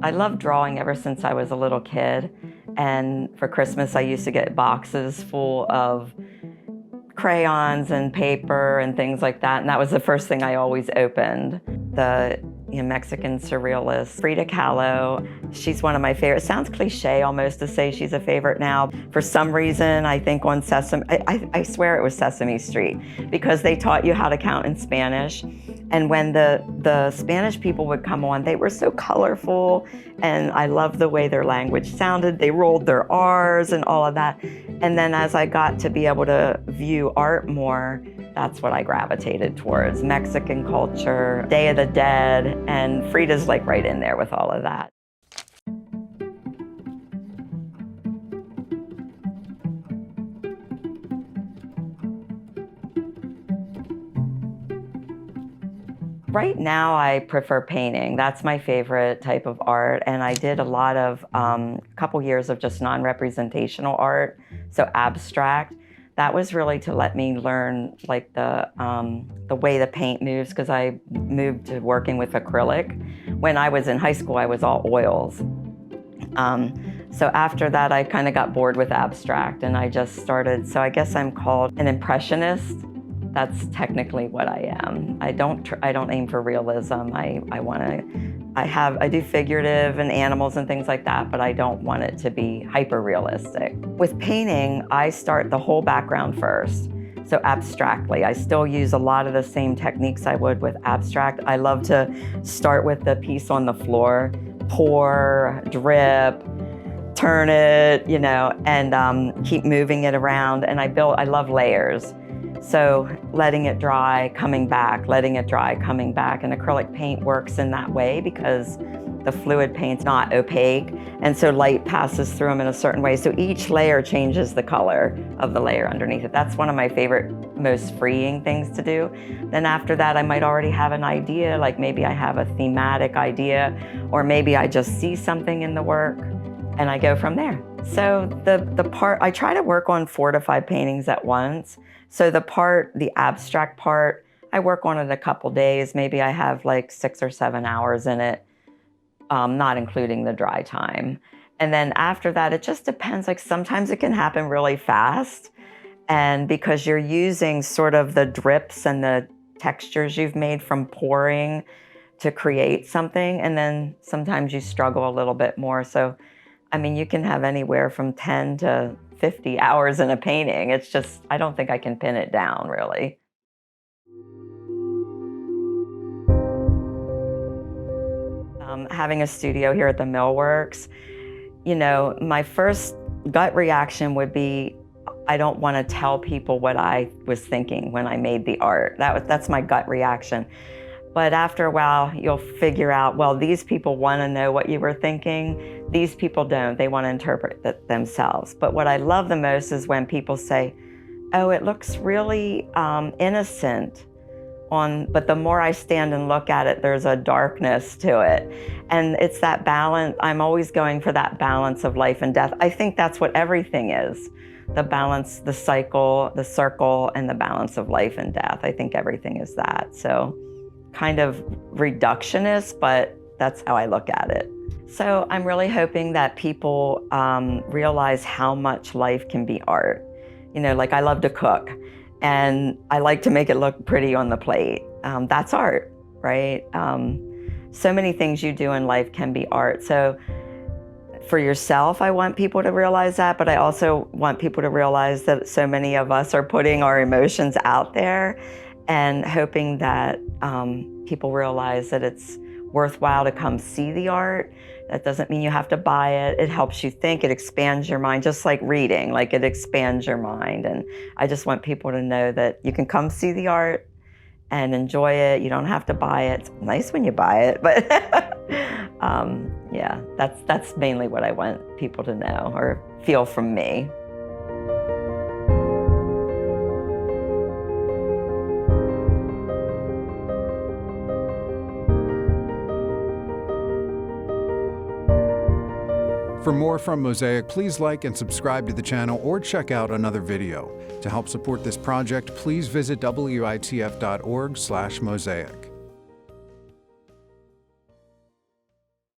I loved drawing ever since I was a little kid. And for Christmas, I used to get boxes full of crayons and paper and things like that. And that was the first thing I always opened. The Mexican surrealist, Frida Kahlo. She's one of my favorites. Sounds cliche almost to say she's a favorite now. For some reason, I think on I swear it was Sesame Street, because they taught you how to count in Spanish. And when the Spanish people would come on, they were so colorful, and I loved the way their language sounded. They rolled their R's and all of that. And then as I got to be able to view art more, that's what I gravitated towards. Mexican culture, Day of the Dead, and Frida's like right in there with all of that. Right now, I prefer painting. That's my favorite type of art. And I did a lot of, couple years of just non-representational art, so abstract. That was really to let me learn like the way the paint moves, because I moved to working with acrylic. When I was in high school, I was all oils. So after that, I kind of got bored with abstract, and I just started, so I guess I'm called an impressionist. That's technically what I am. I don't aim for realism. I do figurative and animals and things like that, but I don't want it to be hyper realistic. With painting, I start the whole background first. So abstractly, I still use a lot of the same techniques I would with abstract. I love to start with the piece on the floor, pour, drip, turn it, and keep moving it around. And I love layers. So letting it dry, coming back, letting it dry, coming back. And acrylic paint works in that way because the fluid paint's not opaque, and so light passes through them in a certain way. So each layer changes the color of the layer underneath it. That's one of my favorite, most freeing things to do. Then after that, I might already have an idea, like maybe I have a thematic idea, or maybe I just see something in the work, and I go from there. So I try to work on 4 to 5 paintings at once. So the abstract part, I work on it a couple days. Maybe I have like 6 or 7 hours in it, not including the dry time. And then after that, it just depends. Like sometimes it can happen really fast. And because you're using sort of the drips and the textures you've made from pouring to create something. And then sometimes you struggle a little bit more. So, I mean, you can have anywhere from 10 to 50 hours in a painting. It's just, I don't think I can pin it down, really. Having a studio here at the Millworks, my first gut reaction would be, I don't want to tell people what I was thinking when I made the art. That's my gut reaction. But after a while, you'll figure out, well, these people want to know what you were thinking. These people don't. They want to interpret it themselves. But what I love the most is when people say, oh, it looks really innocent. But the more I stand and look at it, there's a darkness to it. And it's that balance. I'm always going for that balance of life and death. I think that's what everything is. The balance, the cycle, the circle, and the balance of life and death. I think everything is that. So kind of reductionist, but that's how I look at it. So I'm really hoping that people realize how much life can be art. Like I love to cook, and I like to make it look pretty on the plate. That's art, right? So many things you do in life can be art. So for yourself, I want people to realize that, but I also want people to realize that so many of us are putting our emotions out there, and hoping that people realize that it's worthwhile to come see the art. That doesn't mean you have to buy it. It helps you think, it expands your mind, just like reading, like it expands your mind. And I just want people to know that you can come see the art and enjoy it. You don't have to buy it. It's nice when you buy it, but yeah, that's mainly what I want people to know or feel from me. For more from Mosaic, please like and subscribe to the channel or check out another video. To help support this project, please visit witf.org/mosaic.